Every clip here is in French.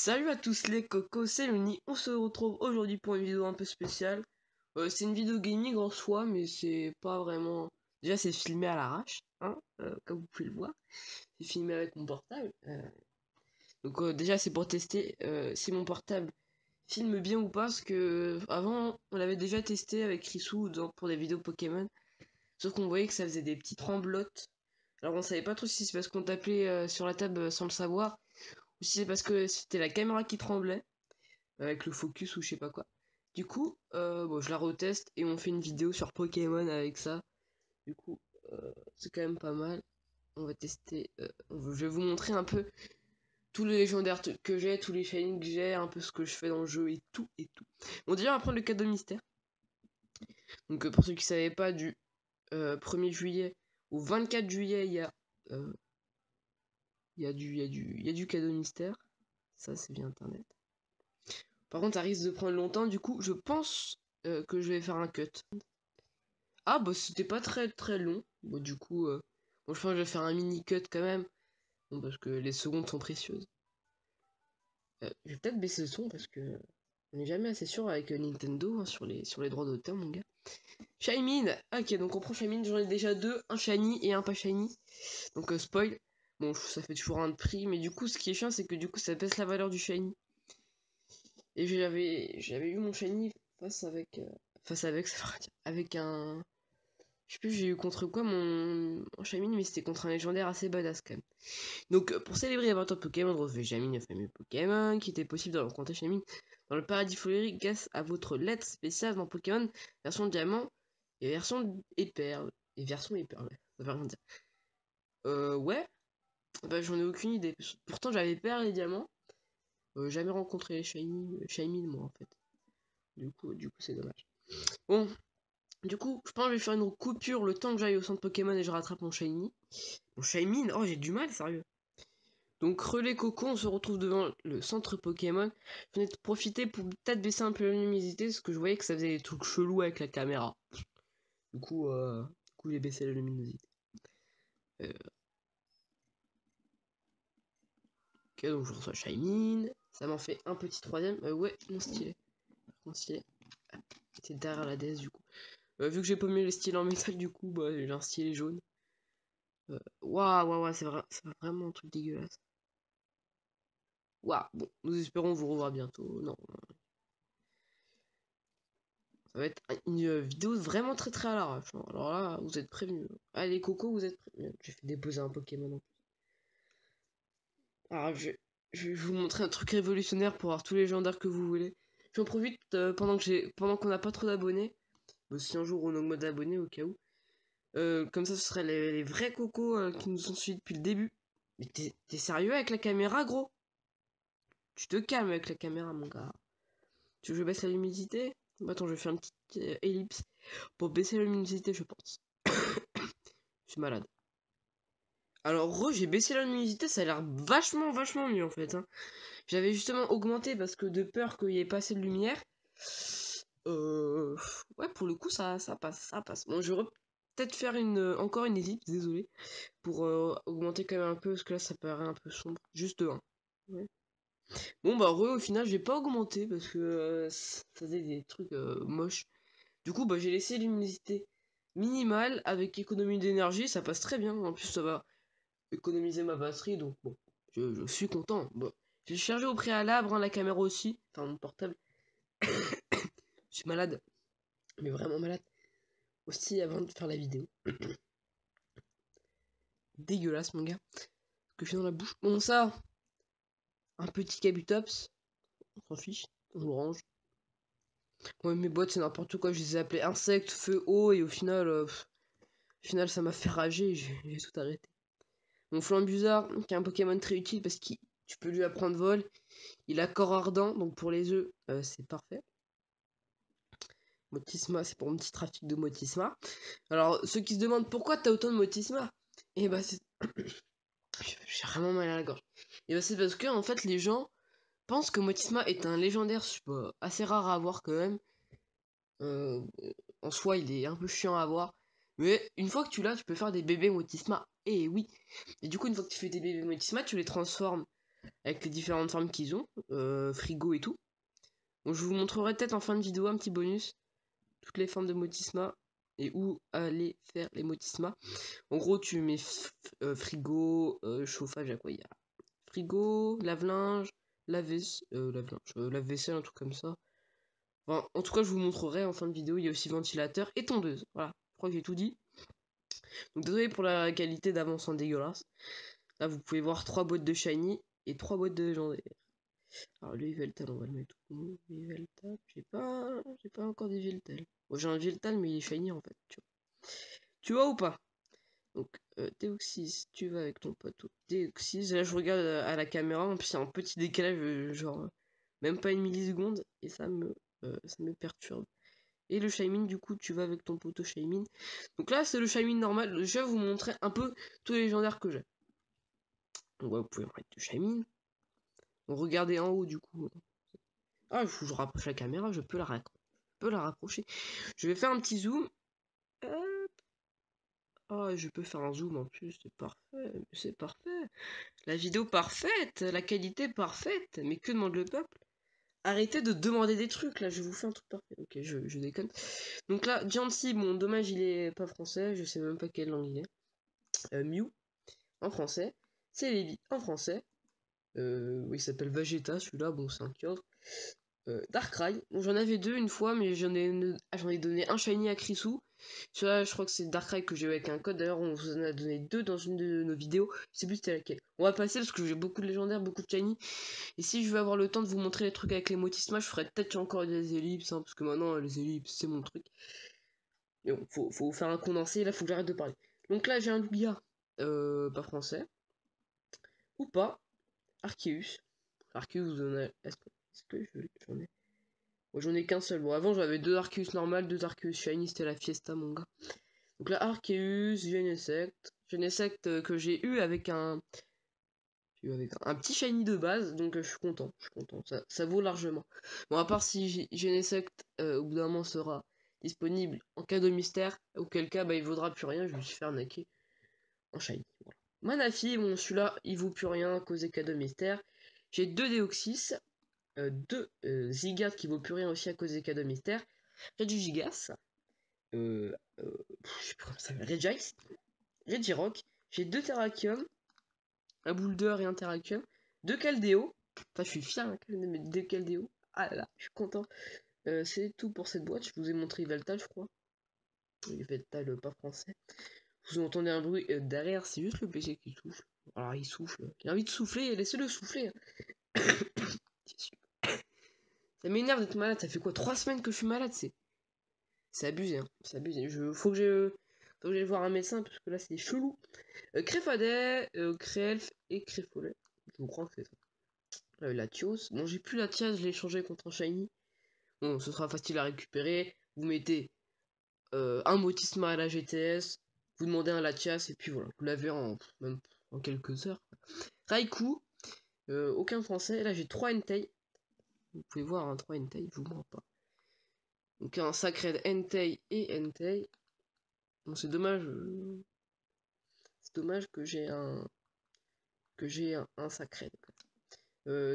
Salut à tous les cocos, c'est Luni, on se retrouve aujourd'hui pour une vidéo un peu spéciale. C'est une vidéo gaming en soi, mais c'est pas vraiment... Déjà c'est filmé à l'arrache, hein, comme vous pouvez le voir. C'est filmé avec mon portable. Donc déjà c'est pour tester si mon portable filme bien ou pas, parce que avant on l'avait déjà testé avec Rissou pour des vidéos Pokémon. Sauf qu'on voyait que ça faisait des petites tremblotes. Alors on savait pas trop si c'est parce qu'on tapait sur la table sans le savoir, ou si c'est parce que c'était la caméra qui tremblait avec le focus ou je sais pas quoi. Du coup, bon, je la reteste et on fait une vidéo sur Pokémon avec ça. Du coup, c'est quand même pas mal. On va tester. Je vais vous montrer un peu tous les légendaires que j'ai, tous les shiny que j'ai, un peu ce que je fais dans le jeu et tout et tout. On déjà on va prendre le cadeau mystère. Donc pour ceux qui savaient pas, du 1er juillet au 24 juillet, euh, il y a du cadeau mystère. Ça c'est via internet. Par contre, ça risque de prendre longtemps, du coup, je pense que je vais faire un cut. Ah, bah, c'était pas très très long. Bon, du coup, bon, je pense que je vais faire un mini cut quand même. Bon, parce que les secondes sont précieuses. Je vais peut-être baisser le son parce que on n'est jamais assez sûr avec Nintendo hein, sur les droits d'auteur, mon gars. Shaymin. Ok, donc on prend Shaymin, j'en ai déjà deux, un shiny et un pas shiny. Donc spoil. Bon, ça fait toujours un de prix, mais du coup, ce qui est chiant, c'est que du coup, ça baisse la valeur du shiny. Et j'avais eu mon shiny face avec, ça veut dire, avec un... Je sais plus, j'ai eu contre quoi mon Shaymin, mais c'était contre un légendaire assez badass quand même. Donc, pour célébrer les 20 ans de Pokémon, retrouvez Shaymin, le fameux Pokémon, qui était possible de rencontrer Shaymin dans le paradis folklorique grâce à votre lettre spéciale dans Pokémon, version diamant et version éperle. Et version éperle, ouais, ça veut rien dire. Ouais, bah j'en ai aucune idée. Pourtant, j'avais perle et diamant. Jamais rencontré les Shaymin, moi en fait. Du coup, c'est dommage. Bon, du coup, je pense que je vais faire une coupure le temps que j'aille au centre Pokémon et je rattrape mon Shiny. Mon Shaymin, oh j'ai du mal, sérieux. Donc relais coco, on se retrouve devant le centre Pokémon. Je venais de profiter pour peut-être baisser un peu la luminosité, parce que je voyais que ça faisait des trucs chelous avec la caméra. Du coup j'ai baissé la luminosité. Euh, ok, donc je reçois Shaymin. Ça m'en fait un petit troisième. Ouais, mon stylet. Mon stylet. Ah, c'est derrière la DS du coup. Vu que j'ai paumé le stylet en métal, du coup, bah, j'ai un stylet jaune. Waouh, waouh, c'est vraiment un truc dégueulasse. Waouh, bon, nous espérons vous revoir bientôt. Non, ça va être une vidéo vraiment très très à l'arrache. Hein. Alors là, vous êtes prévenus. Allez, Coco, vous êtes prévenus. J'ai fait déposer un Pokémon en plus. Alors, je vais vous montrer un truc révolutionnaire pour avoir tous les légendaires que vous voulez. J'en profite pendant qu'on n'a pas trop d'abonnés. Bah, si un jour on augmente d'abonnés au cas où. Comme ça, ce seraient les vrais cocos qui nous ont suivis depuis le début. Mais t'es sérieux avec la caméra, gros? Tu te calmes avec la caméra, mon gars. Tu veux que je baisse la luminosité? Attends, je vais faire une petite ellipse pour baisser la luminosité, je pense. Je suis malade. Alors, j'ai baissé la luminosité, ça a l'air vachement, vachement mieux en fait. Hein. J'avais justement augmenté parce que de peur qu'il y ait pas assez de lumière. Ouais, pour le coup, ça passe, ça passe. Bon, je vais peut-être faire encore une ellipse, désolé, pour augmenter quand même un peu, parce que là, ça paraît un peu sombre. Juste un. Ouais. Bon, bah, au final, j'ai pas augmenté parce que ça faisait des trucs moches. Du coup, bah, j'ai laissé luminosité minimale avec économie d'énergie, ça passe très bien. En plus, ça va économiser ma batterie, donc bon, je suis content. Bon. J'ai chargé au préalable, hein, la caméra aussi, enfin mon portable. Je suis malade, mais vraiment malade. Aussi, avant de faire la vidéo. Dégueulasse, mon gars. Ce que je fais dans la bouche. Bon, ça, un petit Kabutops, on s'en fiche, on le range. Ouais, mes boîtes, c'est n'importe quoi, je les ai appelées insectes, feu, eau, et au final, ça m'a fait rager, j'ai tout arrêté. Mon Flambuzard, qui est un Pokémon très utile parce que tu peux lui apprendre vol. Il a corps ardent, donc pour les œufs, c'est parfait. Motisma, c'est pour mon petit trafic de Motisma. Alors, ceux qui se demandent pourquoi t'as autant de Motisma, et bah c'est... J'ai vraiment mal à la gorge. Et bah c'est parce que, en fait, les gens pensent que Motisma est un légendaire assez rare à avoir quand même. Euh, En soi, il est un peu chiant à avoir. Mais une fois que tu l'as, tu peux faire des bébés Motisma. Et oui. Et du coup, une fois que tu fais des bébés Motisma, tu les transformes avec les différentes formes qu'ils ont, frigo et tout. Donc je vous montrerai peut-être en fin de vidéo un petit bonus, toutes les formes de Motisma et où aller faire les Motisma. En gros, tu mets frigo, chauffage, à quoi il y a frigo, lave-linge, lave-vaisselle, un truc comme ça. Enfin, en tout cas, je vous montrerai en fin de vidéo. Il y a aussi ventilateur et tondeuse. Voilà, je crois que j'ai tout dit. Donc désolé pour la qualité d'avance en dégueulasse. Là, vous pouvez voir 3 boîtes de shiny et 3 boîtes de légendaire. Alors le Yveltal, on va le mettre où? Yveltal, j'ai pas encore des Yveltal. Bon, j'ai un Yveltal, mais il est shiny en fait. Tu vois ou pas? Donc, Deoxys, tu vas avec ton poteau. Deoxys, là je regarde à la caméra, en plus c'est un petit décalage, genre même pas une milliseconde, et ça me perturbe. Et le Shaymin, du coup, tu vas avec ton poteau Shaymin. Donc là, c'est le Shaymin normal. Je vais vous montrer un peu tous les légendaires que j'ai. Donc, ouais, vous pouvez mettre du Shaymin. Donc, regardez en haut, du coup. Ah, il faut que je rapproche la caméra, je peux la rapprocher. Je vais faire un petit zoom. Ah, je peux faire un zoom en plus, c'est parfait. La vidéo parfaite, la qualité parfaite. Mais que demande le peuple? Arrêtez de demander des trucs, là, je vous fais un truc parfait. Ok, je déconne. Donc là, Jancy, bon, dommage, il est pas français, je sais même pas quelle langue il est. Mew, en français. Celebi, en français. Oui, il s'appelle Vegeta, celui-là, bon, c'est un kyogre. Darkrai, bon, j'en avais deux une fois, mais j'en ai donné un shiny à Chrisou. Celui-là, je crois que c'est Darkrai que j'ai eu avec un code. D'ailleurs, on vous en a donné deux dans une de nos vidéos. Je sais plus c'était laquelle. On va passer parce que j'ai beaucoup de légendaires, beaucoup de shiny. Et si je veux avoir le temps de vous montrer les trucs avec les Motisma, je ferai peut-être encore des ellipses, hein, parce que maintenant, les ellipses, c'est mon truc. Mais bon, faut faire un condensé, là, faut que j'arrête de parler. Donc là, j'ai un Lugia, pas français, ou pas, Arceus. Arceus, vous en avez... J'en ai... Moi, j'en ai qu'un seul. Bon, avant, j'avais deux Arceus normal, deux Arceus shiny, c'était la fiesta, mon gars. Donc là, Arceus, Genesect. Genesect que j'ai eu avec un petit shiny de base, donc je suis content, ça vaut largement. Bon, à part si Genesect, au bout d'un moment, sera disponible en cadeau mystère, auquel cas, bah, il vaudra plus rien, je me suis fait arnaquer en shiny. Voilà. Manafi, bon, celui-là, il vaut plus rien à cause des cadeaux mystères. J'ai deux Deoxys, deux Zigat qui vaut plus rien aussi à cause des cadeaux mystères. Regigigas, je sais plus comment ça s'appelle, Regice, Regirock. J'ai deux Terrakium, un Boulder et un Terrakium. Deux Caldeo. Enfin, je suis fier hein, de mettre deux Caldeo. Ah là là, je suis content. C'est tout pour cette boîte. Je vous ai montré Veltal, je crois. Veltal, pas français. Vous entendez un bruit derrière, c'est juste le PC qui souffle. Alors il souffle. Il a envie de souffler, laissez-le souffler. Ça m'énerve d'être malade. Ça fait quoi 3 semaines que je suis malade, c'est abusé, hein. C'est abusé. Faut que j'aille voir un médecin parce que là c'est chelou. Créfadet, Créelf et Créfolet. Je crois que c'est ça. Latios. Bon, j'ai plus Latias, je l'ai changé contre un Shiny. Bon, ce sera facile à récupérer. Vous mettez un Motisma à la GTS, vous demandez un Latias et puis voilà. Vous l'avez même en quelques heures. Raikou, aucun français. Là j'ai 3 Entei. Vous pouvez voir, un 3 Entei, je vous mens pas. Donc un Sacred Entei et Entei. Bon, c'est dommage. C'est dommage que j'ai un Sacred.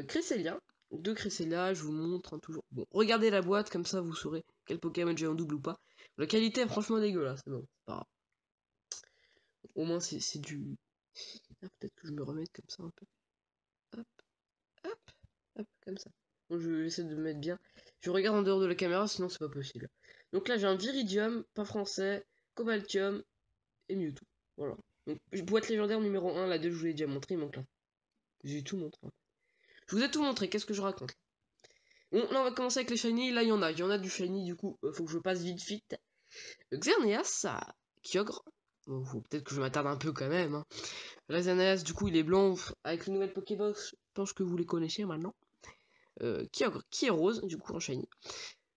Cresselia. Deux Cresselia, je vous montre hein, toujours. Bon, regardez la boîte, comme ça vous saurez quel Pokémon j'ai en double ou pas. La qualité est franchement dégueulasse, mais bon, c'est pas grave. Au moins c'est du... Ah, peut-être que je me remette comme ça un peu. Hop, hop, hop, comme ça. Bon, je vais essayer de me mettre bien. Je regarde en dehors de la caméra, sinon c'est pas possible. Donc là j'ai un Viridium, pas français, Cobaltium et Mewtwo. Voilà. Donc boîte légendaire numéro 1, la 2 je vous l'ai déjà montré, il manque là. J'ai tout montré. Hein. Je vous ai tout montré, qu'est-ce que je raconte? Bon, là on va commencer avec les shiny, là il y en a du shiny du coup, faut que je passe vite. Xerneas, Kyogre, bon, faut peut-être que je m'attarde un peu quand même. Hein. Là Xerneas du coup il est blanc, avec les nouvelles Pokébox, je pense que vous les connaissez maintenant. Kyogre qui est rose, du coup en shiny.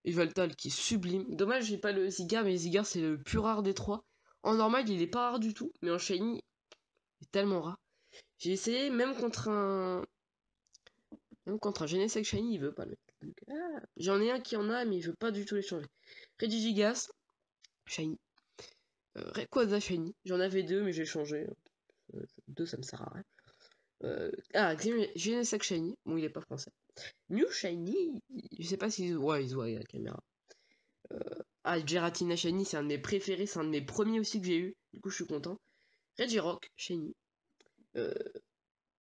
Yveltal qui est sublime, dommage j'ai pas le Zygarde, mais le Zygarde c'est le plus rare des trois. En normal il est pas rare du tout, mais en shiny il est tellement rare. J'ai essayé même contre un Genesect Shiny, il veut pas le mettre. J'en ai un qui en a, mais il veut pas du tout les changer. Regigigas, Shiny. Rayquaza Shiny. J'en avais deux, mais j'ai changé. Deux, ça me sert à rien. Genesect Shiny. Bon, il est pas français. New Shiny, je sais pas si... Ouais, il se voit à la caméra. Giratina Shiny, c'est un de mes préférés, c'est un de mes premiers aussi que j'ai eu. Du coup, je suis content. Regirock Shiny. Euh,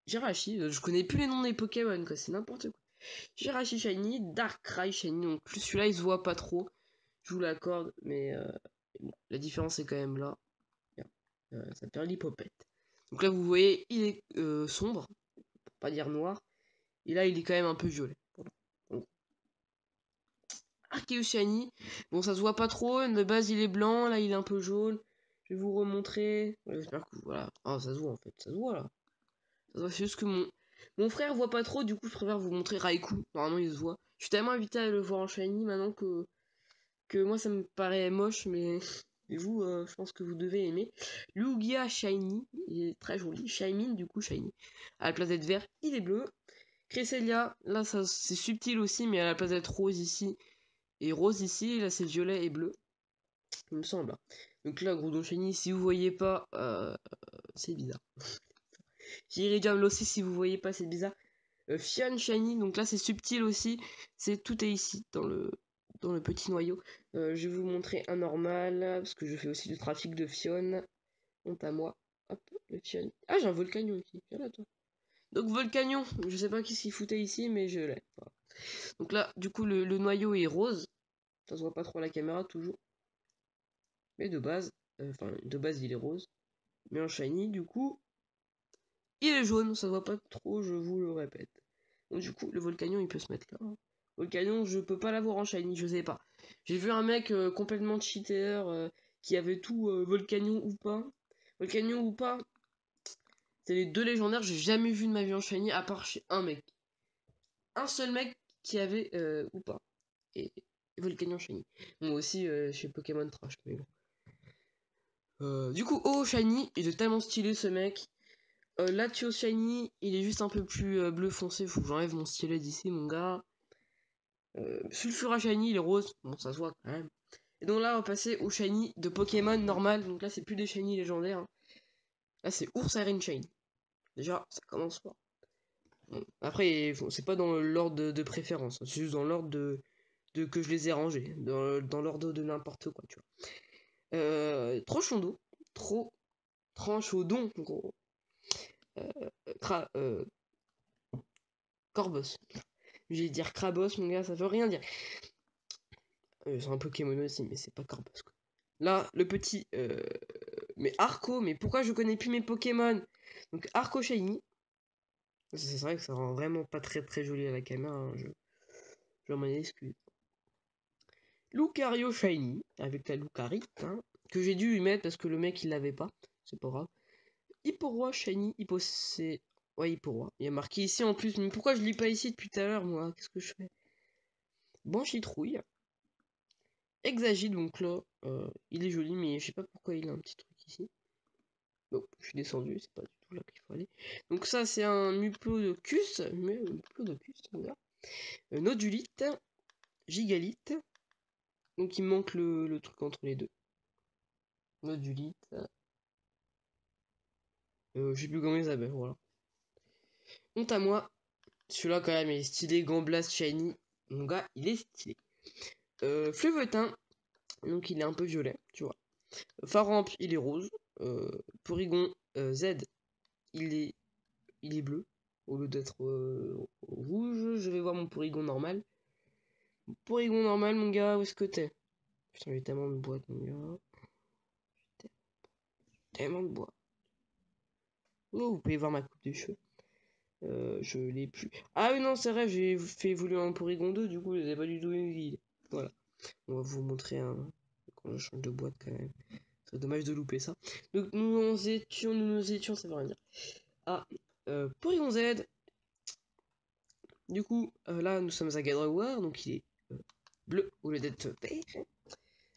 Jirachi, je connais plus les noms des Pokémon, quoi, c'est n'importe quoi. Jirachi Shiny, Darkrai Shiny, donc celui-là il se voit pas trop, je vous l'accorde, mais bon, la différence est quand même là. Ça perd l'hypopète. Donc là vous voyez, il est sombre, pour pas dire noir, et là il est quand même un peu violet. Voilà. Donc, Arceus Shiny, bon ça se voit pas trop, de base il est blanc, là il est un peu jaune. Je vais vous remontrer. Ouais, j'espère que voilà. Ah ça se voit en fait, ça se voit là. Ça se voit, c'est juste que mon frère voit pas trop, du coup je préfère vous montrer Raikou. Normalement il se voit. Je suis tellement invité à le voir en Shiny maintenant que moi ça me paraît moche, mais et vous, je pense que vous devez aimer. Lugia Shiny, il est très joli. Shaymin, du coup Shiny. À la place d'être vert, il est bleu. Cresselia, là ça c'est subtil aussi, mais à la place d'être rose ici et rose ici, là c'est violet et bleu, il me semble. Donc là, Groudon Shiny, si vous voyez pas, c'est bizarre. Iridium aussi, si vous voyez pas, c'est bizarre. Fion Shiny, donc là c'est subtil aussi, tout est ici dans le petit noyau. Je vais vous montrer un normal, parce que je fais aussi du trafic de Fion. Honte à moi. Hop, le Fion. Ah, j'ai un Volcanion ici, viens là toi. Donc Volcanion, je sais pas qu'est-ce qu'il foutait ici, mais je l'ai. Voilà. Donc là, du coup, le noyau est rose. Ça se voit pas trop à la caméra, toujours. Mais de base il est rose. Mais en Shiny, du coup, il est jaune, ça se voit pas trop, je vous le répète. Donc du coup, le Volcanion, il peut se mettre là. Volcanion, je peux pas l'avoir en Shiny, je sais pas. J'ai vu un mec complètement cheater qui avait tout Volcanion ou pas. Volcanion ou pas, c'est les deux légendaires, j'ai jamais vu de ma vie en Shiny, à part chez un mec. Un seul mec qui avait ou pas. Et Volcanion Shiny. Moi aussi chez Pokémon Trash, mais bon. Du coup, oh Shiny, il est tellement stylé ce mec. Latios Shiny, il est juste un peu plus bleu foncé. Faut que j'enlève mon stylet d'ici, mon gars. Sulfura Shiny, il est rose. Bon, ça se voit quand même. Et donc là, on va passer au Shiny de Pokémon normal. Donc là, c'est plus des Shiny légendaires, hein. Là, c'est Ours Iron Shiny. Déjà, ça commence pas. Bon, après, c'est pas dans l'ordre de préférence, hein. C'est juste dans l'ordre de que je les ai rangés. Dans l'ordre de n'importe quoi, tu vois. Trop chondo. Trop tranchodon, gros. Euh, cra, Corbos. Je vais dire Krabos, mon gars, ça veut rien dire. C'est un Pokémon aussi, mais c'est pas Corbos, quoi. Là, le petit. Mais Arco, mais pourquoi je connais plus mes Pokémon? Donc Arco Shiny. C'est vrai que ça rend vraiment pas très très joli à la caméra, hein, je m'en excuse. Lucario Shiny, avec la Lucarite, hein, que j'ai dû lui mettre parce que le mec il l'avait pas. C'est pas grave. Hipporoi Shiny, c'est. Ouais, Hipporoi. Il y a marqué ici en plus, mais pourquoi je lis pas ici depuis tout à l'heure, moi? Qu'est-ce que je fais? Banchitrouille. Exagite, donc là, il est joli, mais je sais pas pourquoi il a un petit truc ici. Bon, je suis descendu, c'est pas du tout là qu'il faut aller. Donc ça, c'est un Muplodocus, voilà. Nodulite, Gigalite. Donc il me manque le truc entre les deux. Nodulite. Je sais plus comment il s'appelle, voilà. Honte à moi. Celui-là, quand même, il est stylé. Gamblast Shiny. Mon gars, il est stylé. Fleuvetin. Donc il est un peu violet, tu vois. Faramp, il est rose. Porygon Z, il est, il est bleu. Au lieu d'être rouge, je vais voir mon Porygon normal. Porygon normal, mon gars, où est-ce que t'es? Putain, j'ai tellement de boîtes, mon gars. Tellement de boîtes. Oh, vous pouvez voir ma coupe de cheveux. Je l'ai plus. Ah oui, non, c'est vrai, j'ai fait évoluer un Porygon 2, du coup, je les ai pas du tout eu. Voilà. On va vous montrer un. Quand je change de boîte, quand même. C'est dommage de louper ça. Donc, nous étions, ça veut rien dire. Ah, Porygon Z. Du coup, là, nous sommes à Gadrawar, donc il est bleu au lieu d'être vert.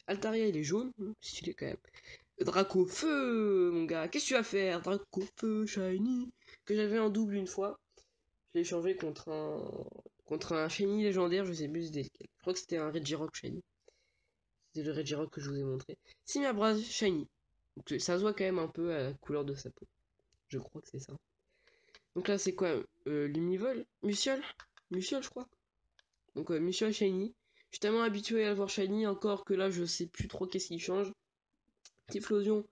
Altaria, il est jaune, stylé quand même. Draco Feu, mon gars, qu'est-ce que tu vas faire? Draco Feu, Shiny, que j'avais en double une fois. Je l'ai échangé contre un Shiny légendaire, je sais plus c'était lequel. Je crois que c'était un Regirock Shiny. C'était le Regirock que je vous ai montré. Simiabras Shiny. Donc, ça se voit quand même un peu à la couleur de sa peau. Je crois que c'est ça. Donc là, c'est quoi Lumivol Musiol Musiol, je crois. Donc Musiol Shiny. Je suis tellement habitué à le voir Shiny, encore que là, je sais plus trop qu'est-ce qui change. Typhlosion.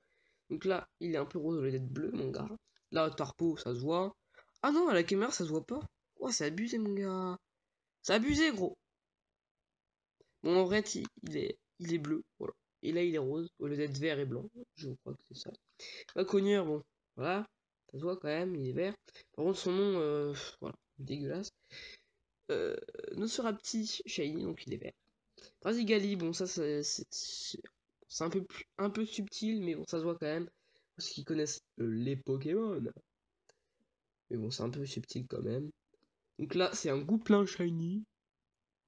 Donc là, il est un peu rose au lieu d'être bleu, mon gars. Là, Tarpo, ça se voit. Ah non, à la caméra, ça se voit pas. Oh, c'est abusé, mon gars. C'est abusé, gros. Bon, en vrai, il est bleu. Voilà. Et là, il est rose, au lieu d'être vert et blanc. Je crois que c'est ça. Cogneur, bon, voilà. Ça se voit quand même, il est vert. Par contre, son nom, voilà, dégueulasse. Nosferapti Shiny, donc il est vert. Brasigali, bon, ça, c'est un peu subtil, mais bon, ça se voit quand même. Parce qu'ils connaissent les Pokémon. Mais bon, c'est un peu subtil quand même. Donc là, c'est un Gouplin Shiny.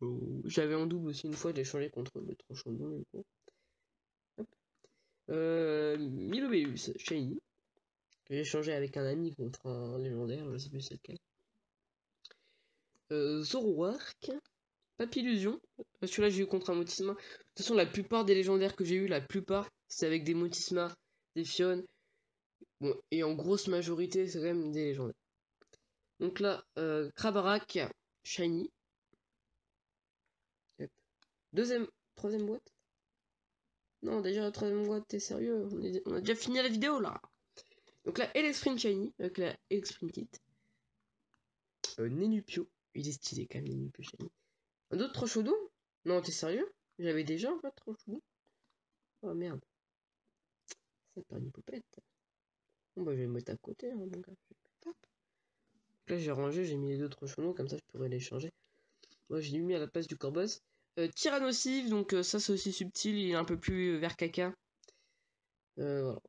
Oh, j'avais en double aussi une fois, je l'ai changé contre le Tronchandon. Mais bon. Milobeus Shiny. J'ai changé avec un ami contre un légendaire, je sais plus c'est lequel. Zoroark. Papillusion. Celui-là, j'ai eu contre un Motisma. De toute façon, la plupart des légendaires que j'ai eu, la plupart, c'est avec des Motisma, des Fionnes. Bon, et en grosse majorité, c'est quand même des légendaires. Donc là, Krabarak Shiny. Yep. Troisième boîte. Non, déjà la troisième boîte, t'es sérieux? On a déjà fini la vidéo là. Donc là, Elexprint Shiny, avec la Elexprint Kit. Nenupio. Il est stylé quand même, Nenupio Shiny. Un autre Tronchodon? Non, t'es sérieux? J'avais déjà en fait Tronchodon. Oh merde. C'est pas une poupette. Bon bah je vais le mettre à côté, hein, mon gars. Hop. Là j'ai rangé, j'ai mis les deux Tronchodons, comme ça je pourrais les changer. Moi je l'ai mis à la place du Corboss. Tyrannosif, donc ça c'est aussi subtil, il est un peu plus vert caca. Voilà.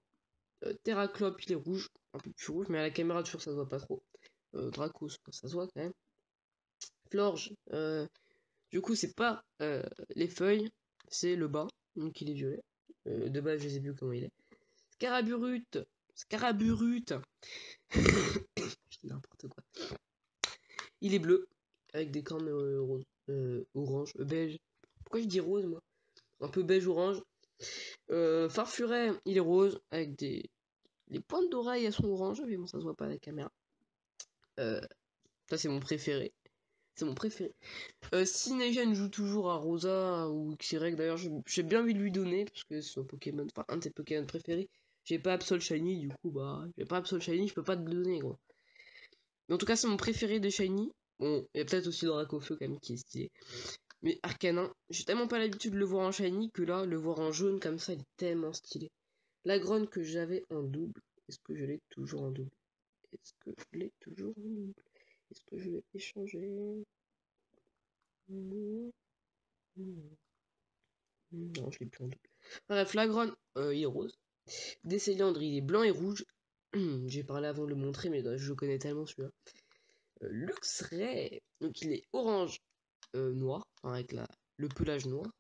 Terraclope, il est rouge, un peu plus rouge, mais à la caméra toujours ça se voit pas trop. Dracos, ça se voit quand même. Florge, du coup c'est pas les feuilles, c'est le bas, donc il est violet. De base je sais plus comment il est. Scaraburut, Scaraburut, n'importe quoi. Il est bleu, avec des cornes roses, orange, beige. Pourquoi je dis rose moi? Un peu beige orange. Farfuret, il est rose, avec des... Les pointes d'oreilles, elles sont orange, mais bon, ça se voit pas à la caméra. Ça, c'est mon préféré. C'est mon préféré. Si Neigen joue toujours à Rosa ou XY, d'ailleurs, j'ai bien envie de lui donner, parce que c'est son Pokémon, enfin, un de ses Pokémon préférés. J'ai pas Absol Shiny, du coup, bah, j'ai pas Absol Shiny, je peux pas te le donner, gros. Mais en tout cas, c'est mon préféré de Shiny. Bon, il y a peut-être aussi Dracofeu, quand même, qui est stylé. Mais Arcanin, j'ai tellement pas l'habitude de le voir en Shiny que là, le voir en jaune comme ça, il est tellement stylé. La Grogne que j'avais en double, est-ce que je l'ai toujours en double? Est-ce que je l'ai toujours en double? Est-ce que je l'ai échangé? Non, je l'ai plus en double. Bref, la Grogne, il est rose. Décéliandre, il est blanc et rouge. J'ai parlé avant de le montrer, mais je le connais tellement celui-là. Luxray, donc il est orange noir, enfin avec le pelage noir.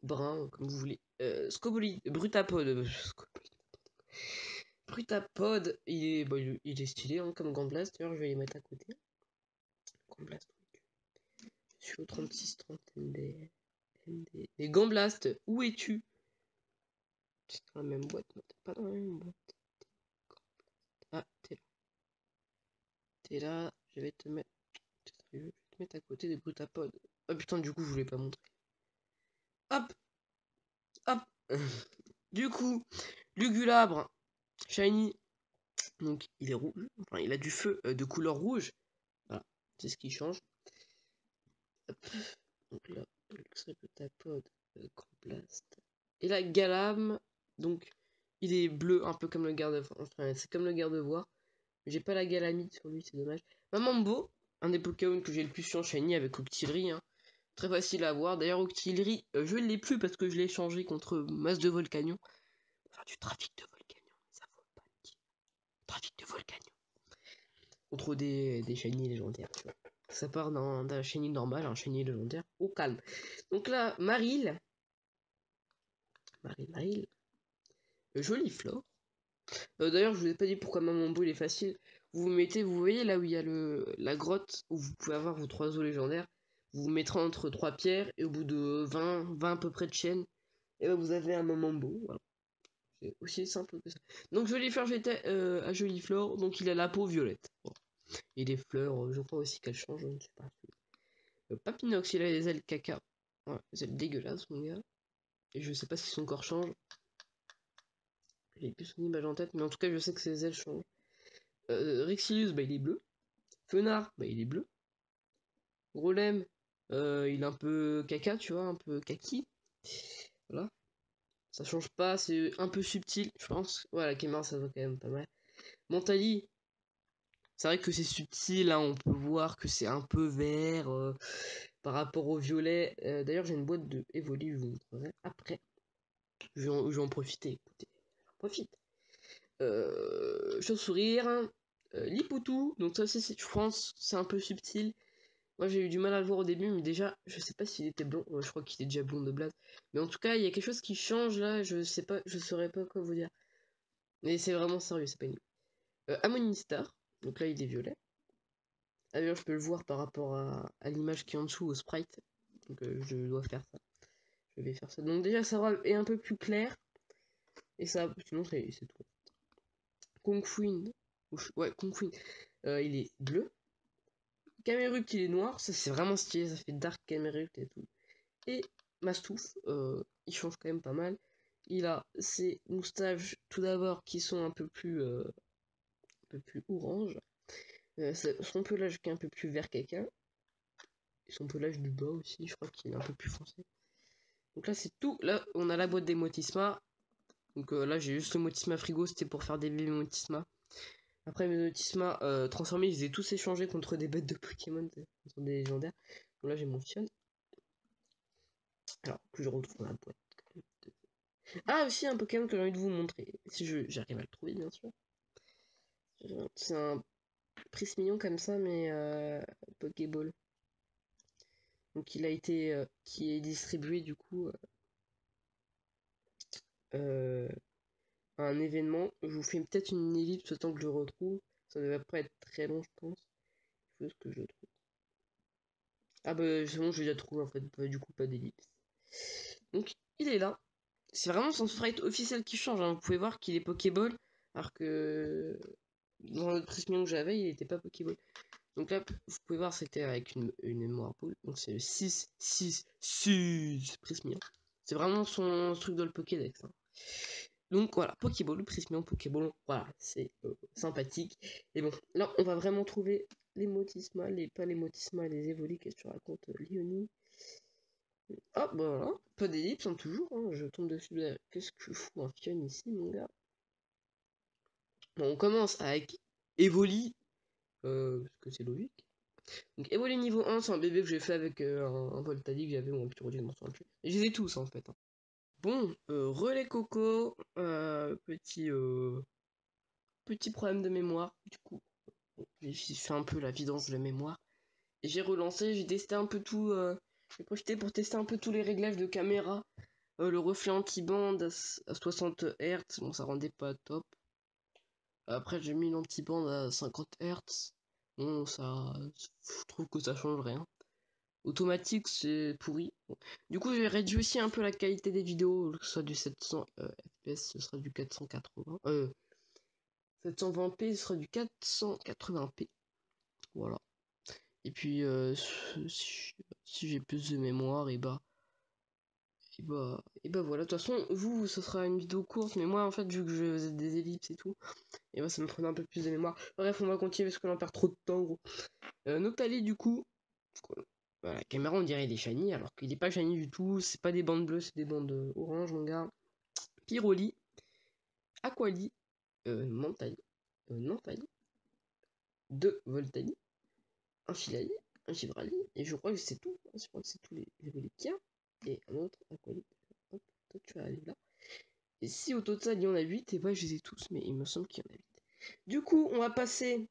Brun, comme vous voulez. Scoboli, Brutapod. Brutapod, il est stylé hein, comme Gamblas. D'ailleurs, je vais les mettre à côté. Gamblas, je suis au 36-30 MD. Les Gamblast, où es-tu? C'est dans la même boîte, non, t'es pas dans la même boîte. Ah, t'es là. T'es là, je vais te mettre. Je vais te mettre à côté des Brutapodes. Ah putain, du coup, je voulais pas montrer. Hop, hop. Du coup, Lugulabre, Shiny, donc il est rouge, enfin il a du feu de couleur rouge. Voilà, c'est ce qui change. Hop. Donc là, Brutapod, Grand Blast. Et là, Galam, donc il est bleu, un peu comme le garde, enfin c'est comme le garde-voie. J'ai pas la galamite sur lui, c'est dommage. Mamambo, un des Pokémon que j'ai le plus en Shiny avec Octillery. Hein. Très facile à avoir. D'ailleurs, Octillery, je ne l'ai plus parce que je l'ai changé contre Masse de Volcanion. Enfin, du trafic de Volcanion, ça vaut pas le dire. Trafic de Volcanion. Contre des Shiny légendaires, tu vois. Ça part d'un Shiny normal, un Shiny légendaire, au calme. Donc là, Maril. Maril. Jolie flore. D'ailleurs, je vous ai pas dit pourquoi Mamambo il est facile. Vous mettez, vous voyez là où il y a la grotte où vous pouvez avoir vos 3 os légendaires. Vous vous mettrez entre 3 pierres et au bout de 20 à peu près de chaînes, et ben vous avez un Mamambo. Voilà. C'est aussi simple que ça. Donc Jolifleur, j'étais à Jolifleur, donc il a la peau violette. Bon. Et les fleurs, je crois aussi qu'elles changent, je ne sais pas. Papinox, il a les ailes caca. Ouais, les ailes dégueulasses, mon gars. Et je sais pas si son corps change. J'ai plus son image en tête, mais en tout cas, je sais que ses ailes changent. Rexilius, bah il est bleu. Fenard, bah il est bleu. Golem, il est un peu caca, tu vois, un peu kaki. Voilà. Ça change pas, c'est un peu subtil, je pense. Voilà, Kemar, ça va quand même pas mal. Mentali, c'est vrai que c'est subtil, hein, on peut voir que c'est un peu vert par rapport au violet. D'ailleurs, j'ai une boîte de Evoli, je vous montrerai après. Je vais en profiter, écoutez, j'en profite. Chauve-sourire, Lipoutou, donc ça aussi, je pense, c'est un peu subtil. Moi, j'ai eu du mal à le voir au début, mais déjà, je sais pas s'il était blond. Je crois qu'il est déjà blond de base. Mais en tout cas, il y a quelque chose qui change là. Je sais pas, je saurais pas quoi vous dire. Mais c'est vraiment sérieux, c'est pas une. Amonistar. Donc là, il est violet. D'ailleurs, je peux le voir par rapport à l'image qui est en dessous, au sprite. Donc je dois faire ça. Je vais faire ça. Donc déjà, ça est un peu plus clair. Et ça, sinon, c'est tout. Kung Fuin. Ouais, Kung Fuin. Il est bleu. Camerupt, il est noir. Ça, c'est vraiment stylé. Ça fait Dark Camerupt et tout. Et Mastouf, il change quand même pas mal. Il a ses moustaches tout d'abord qui sont un peu plus orange. Son pelage qui est un peu plus vert caca. Et son pelage du bas aussi, je crois qu'il est un peu plus foncé. Donc là c'est tout. Là on a la boîte des Motisma. Donc là j'ai juste le Motisma frigo, c'était pour faire des bébés Motisma. Après mes Motisma transformés, ils étaient tous échangés contre des bêtes de Pokémon, contre des légendaires. Donc là j'ai mon Fion. Alors que je retrouve la boîte. Ah, aussi un Pokémon que j'ai envie de vous montrer. Si j'arrive à le trouver, bien sûr. C'est un Prismillon comme ça, mais Pokéball. Donc il a été. Qui est distribué du coup à un événement. Je vous fais peut-être une ellipse le temps que je le retrouve. Ça ne va pas être très long, je pense. Il faut que je le trouve. Ah bah c'est bon, j'ai déjà trouvé en fait. Bah, du coup, pas d'ellipse. Donc il est là. C'est vraiment son sprite officiel qui change, hein. Vous pouvez voir qu'il est Pokéball. Alors que dans le Prismillon que j'avais, il n'était pas Pokéball. Donc là, vous pouvez voir, c'était avec une mémoire pool. Donc c'est le 6, 6, 6 Prismillon. C'est vraiment son truc dans le Pokédex, hein. Donc voilà, Pokéball, Prismillon, Pokéball, voilà, c'est sympathique. Et bon, là, on va vraiment trouver les Motisma, pas les Motisma, les Evoli, qu'est-ce que tu racontes, Lioni. Ah, bah voilà, pas d'ellipse, hein, toujours, hein, je tombe dessus. Qu'est-ce que je fous un Fion ici, mon gars? Bon, on commence avec Evoli, parce que c'est logique. Donc Evoli niveau 1, c'est un bébé que j'ai fait avec un Voltali que j'avais, ou un Pyroli, je m'en souviens plus. Et je les ai tous en fait, hein. Bon, relais coco, petit problème de mémoire, du coup, bon, j'ai fait un peu la vidange de la mémoire. Et j'ai relancé, j'ai testé un peu tout, j'ai profité pour tester un peu tous les réglages de caméra. Le reflet anti-bande à 60 Hz, bon ça rendait pas top. Après j'ai mis l'anti-bande à 50 Hz, bon ça, je trouve que ça change rien. Automatique c'est pourri. Bon. Du coup j'ai réduit aussi un peu la qualité des vidéos, que ce soit du 700 fps, ce sera du 480. 720p, ce sera du 480p. Voilà. Et puis si j'ai plus de mémoire, et bah voilà. De toute façon, vous, ce sera une vidéo courte, mais moi en fait, vu que je faisais des ellipses et tout, et bah ça me prenait un peu plus de mémoire. Bref, on va continuer parce qu'on en perd trop de temps, gros. Noctali, du coup, voilà, la caméra on dirait il est shiny, alors qu'il est pas shiny du tout, c'est pas des bandes bleues, c'est des bandes orange, mon gars. Pyroli, Aquali, Mentali, Nantali, 2 Voltali, un Filali, un Givrali, et je crois que c'est tout. Je crois que c'est tous les évolués qu'il y a. Et un autre Aquali. Hop, toi tu vas aller là. Et si au total il y en a 8, et bah je les ai tous, mais il me semble qu'il y en a 8. Du coup, on va passer.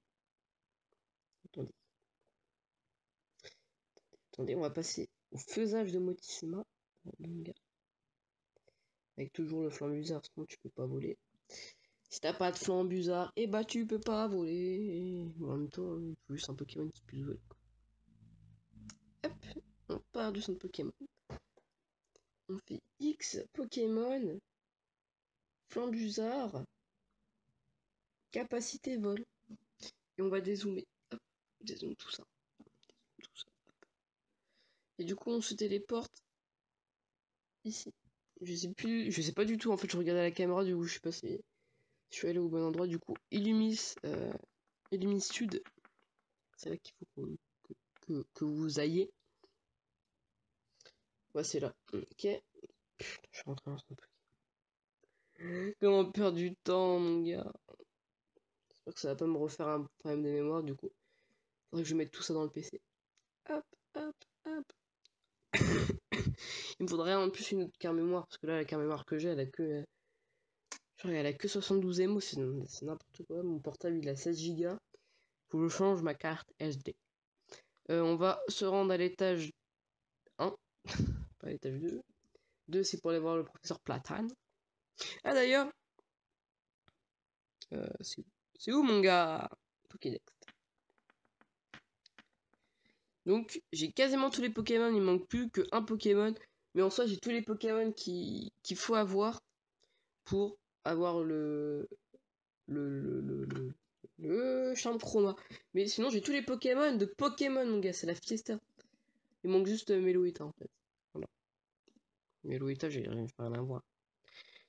Attendez, attendez, on va passer au faisage de Motisma. Avec toujours le flanc bizarre, sinon tu peux pas voler. Si t'as pas de flanc bizarre, et bah tu peux pas voler. En même temps, il faut juste un Pokémon qui puisse voler. Hop, on part du centre Pokémon. On fait X Pokémon. Flambusard. Capacité vol. Et on va dézoomer. Hop, dézoome tout ça. Tout ça. Et du coup, on se téléporte ici. Je sais pas du tout. En fait, je regardais la caméra, du coup, je sais pas si je suis allé au bon endroit. Du coup, Illumis, Illumis Sud. C'est là qu'il faut que vous ayez. Ouais, c'est là. Ok. Je suis rentré dans ce truc. Comment perdre du temps, mon gars. J'espère que ça va pas me refaire un problème de mémoire, du coup. Faudrait que je mette tout ça dans le PC. Hop, hop, hop. Il me faudrait en plus une autre carte mémoire, parce que là, la carte mémoire que j'ai, elle a que. Genre, elle a que 72 MO, c'est n'importe quoi. Mon portable, il a 16 Go. Faut que je change ma carte SD. On va se rendre à l'étage 1, pas à l'étage 2. 2, c'est pour aller voir le professeur Platane. Ah, d'ailleurs, c'est où, mon gars? Pokédex. Donc, j'ai quasiment tous les Pokémon, il manque plus qu'un Pokémon. Mais en soi, j'ai tous les Pokémon qu'il faut avoir pour avoir le charme chroma. Mais sinon, j'ai tous les Pokémon de Pokémon, mon gars, c'est la fiesta. Il manque juste Meloetta, en fait. Voilà. Meloetta, j'ai rien à voir.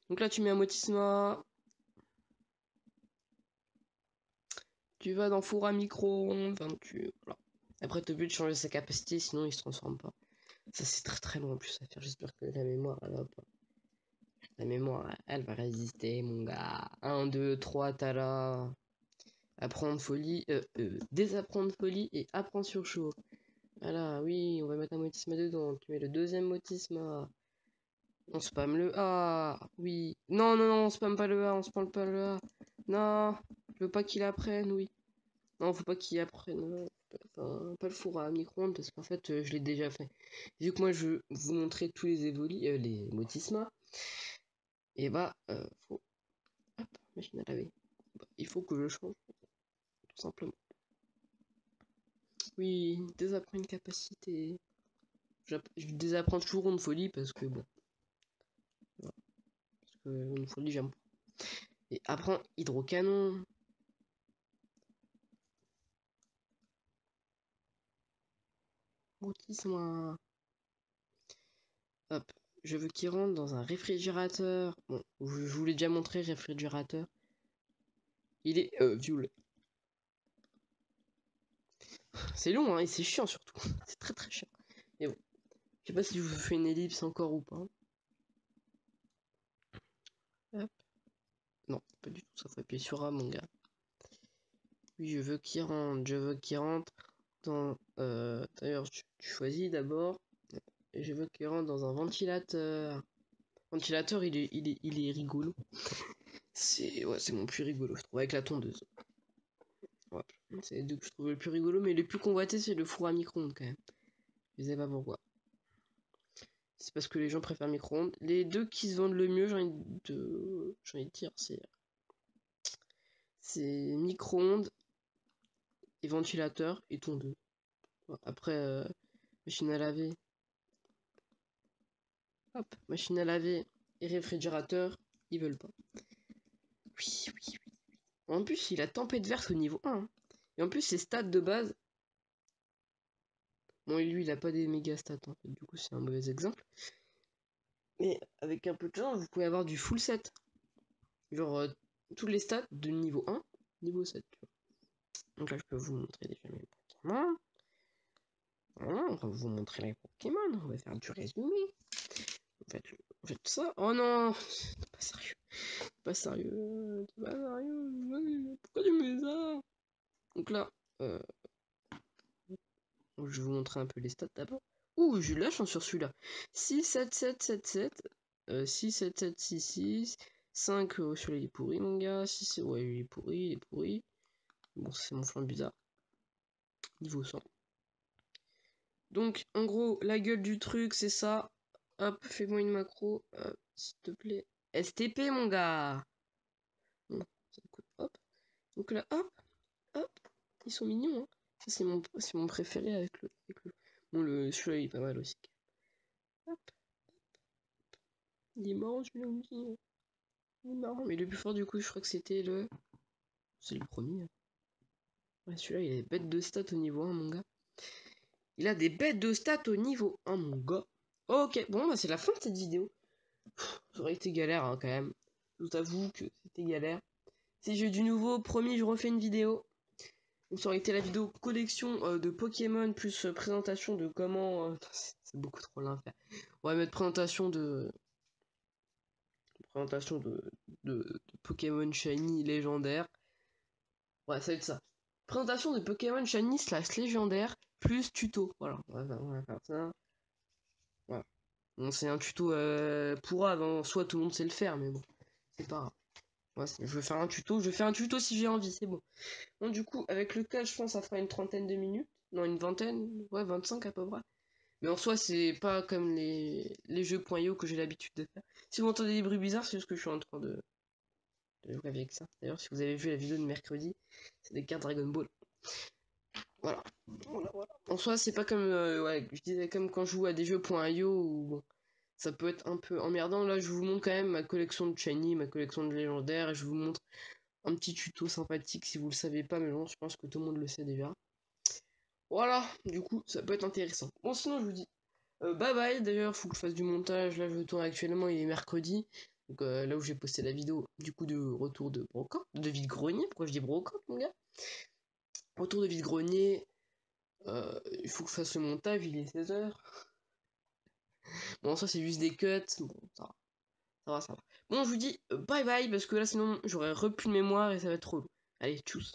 Donc là, tu mets un Motisma. Tu vas dans four à micro-ondes. Enfin, voilà. Après, t'es obligé de changer sa capacité, sinon il se transforme pas. Ça, c'est très très long en plus à faire. J'espère que la mémoire, elle va pas. La mémoire, elle va résister, mon gars. 1, 2, 3, t'as là. Apprendre folie, désapprendre folie et apprendre sur chaud. Voilà, oui, on va mettre un motisme dedans. Tu mets le deuxième motisme. On spam le A. Oui. Non, non, non, on spam pas le A, on spam pas le A. Non, je veux pas qu'il apprenne, oui. Non, faut pas qu'il apprenne. Enfin, pas le four à micro-ondes parce qu'en fait, je l'ai déjà fait. Vu que moi, je veux vous montrer tous les les motismas. Et bah, faut. Hop, machine à laver. Bah, il faut que je change, tout simplement. Oui, désapprendre une capacité. Je désapprends toujours une folie parce que bon. Voilà. Parce que une folie, j'aime pas. Et apprends hydrocanon. Motisma. Hop. Je veux qu'il rentre dans un réfrigérateur. Bon, je vous l'ai déjà montré, réfrigérateur. Il est violet. C'est long, hein, et c'est chiant surtout. C'est très très chiant. Mais bon. Je sais pas si je vous fais une ellipse encore ou pas. Hop. Non, pas du tout, ça faut appuyer sur A, mon gars. Oui, je veux qu'il rentre, je veux qu'il rentre dans... D'ailleurs, tu choisis d'abord. Et je veux qu'il rentre dans un ventilateur. Ventilateur, il est rigolo. C'est mon plus rigolo, je trouve, avec la tondeuse. Ouais. C'est les deux que je trouve le plus rigolo, mais le plus convoité, c'est le four à micro-ondes quand même. Je sais pas pourquoi. C'est parce que les gens préfèrent micro-ondes. Les deux qui se vendent le mieux, j'ai envie de dire, c'est micro-ondes et ventilateur et tondeuse. Après, machine à laver. Hop, machine à laver et réfrigérateur, ils veulent pas. Oui, oui, oui. En plus, il a tempête verte au niveau 1. Hein. Et en plus, ses stats de base. Bon, et lui, il a pas des méga stats en fait, du coup, c'est un mauvais exemple. Mais avec un peu de chance, vous pouvez avoir du full set. Genre, tous les stats de niveau 1, niveau 7. Tu vois. Donc là, je peux vous montrer déjà mes Pokémon. Voilà, on va vous montrer les Pokémon. On va faire du résumé. En fait ça. Oh non, pas sérieux. Pas sérieux. Pas sérieux. Pourquoi tu me mets ça? Donc là, je vais vous montrer un peu les stats d'abord. Ouh, j'ai eu de la chance sur celui-là. 6, 7, 7, 7, 7. 6, 7, 7, 6, 6. 5 sur les pourris, mon gars. 6, ouais, il est pourri, il est pourri. Bon, c'est mon flanc bizarre. Niveau 100. Donc, en gros, la gueule du truc, c'est ça. Hop, fais-moi une macro. S'il te plaît. STP, mon gars. Bon, ça coûte. Hop. Donc là, hop, hop. Ils sont mignons, hein. Ça, c'est mon préféré avec le. Bon, celui-là, il est pas mal aussi. Hop. Il est marrant, celui-là aussi. Non, mais le plus fort du coup, je crois que c'était le... C'est le premier. Ouais, celui-là, il a des bêtes de stats au niveau 1, mon gars. Il a des bêtes de stats au niveau 1, mon gars. Ok, bon, bah c'est la fin de cette vidéo. Ça aurait été galère, hein, quand même. Je vous avoue que c'était galère. Si j'ai du nouveau, promis, je refais une vidéo. Donc ça aurait été la vidéo collection de Pokémon plus présentation de comment... c'est beaucoup trop l'enfer. On va mettre présentation de Pokémon Shiny légendaire. Ouais, ça va être ça. Présentation de Pokémon Shiny slash légendaire plus tuto. Voilà, on va faire ça. Voilà. Bon, c'est un tuto pour avant. Soit tout le monde sait le faire, mais bon, c'est pas grave. Ouais, je vais faire un tuto. Je vais faire un tuto si j'ai envie, c'est bon. Bon, du coup, avec le cas, je pense que ça fera une trentaine de minutes. Non, une vingtaine. Ouais, 25 à peu près. Mais en soi, c'est pas comme les jeux .io que j'ai l'habitude de faire. Si vous entendez des bruits bizarres, c'est juste que je suis en train de jouer avec ça. D'ailleurs, si vous avez vu la vidéo de mercredi, c'est des cartes Dragon Ball. Voilà. Voilà. En soi, c'est pas comme, ouais, je disais comme quand je joue à des jeux .io où bon, ça peut être un peu emmerdant. Là, je vous montre quand même ma collection de shiny, ma collection de légendaires, et je vous montre un petit tuto sympathique si vous le savez pas, mais bon, je pense que tout le monde le sait déjà. Voilà, du coup, ça peut être intéressant. Bon, sinon, je vous dis bye bye. D'ailleurs, faut que je fasse du montage. Là, je tourne actuellement, il est mercredi. Donc, là où j'ai posté la vidéo, du coup, de retour de brocante, de vide-grenier. Pourquoi je dis brocante, mon gars? Retour de vide-grenier. Il faut que je fasse le montage, il est 16h. Bon, ça, c'est juste des cuts. Bon, ça va, ça va, ça va. Bon, je vous dis bye bye, parce que là, sinon, j'aurais repris de mémoire et ça va être trop long. Allez, tchuss.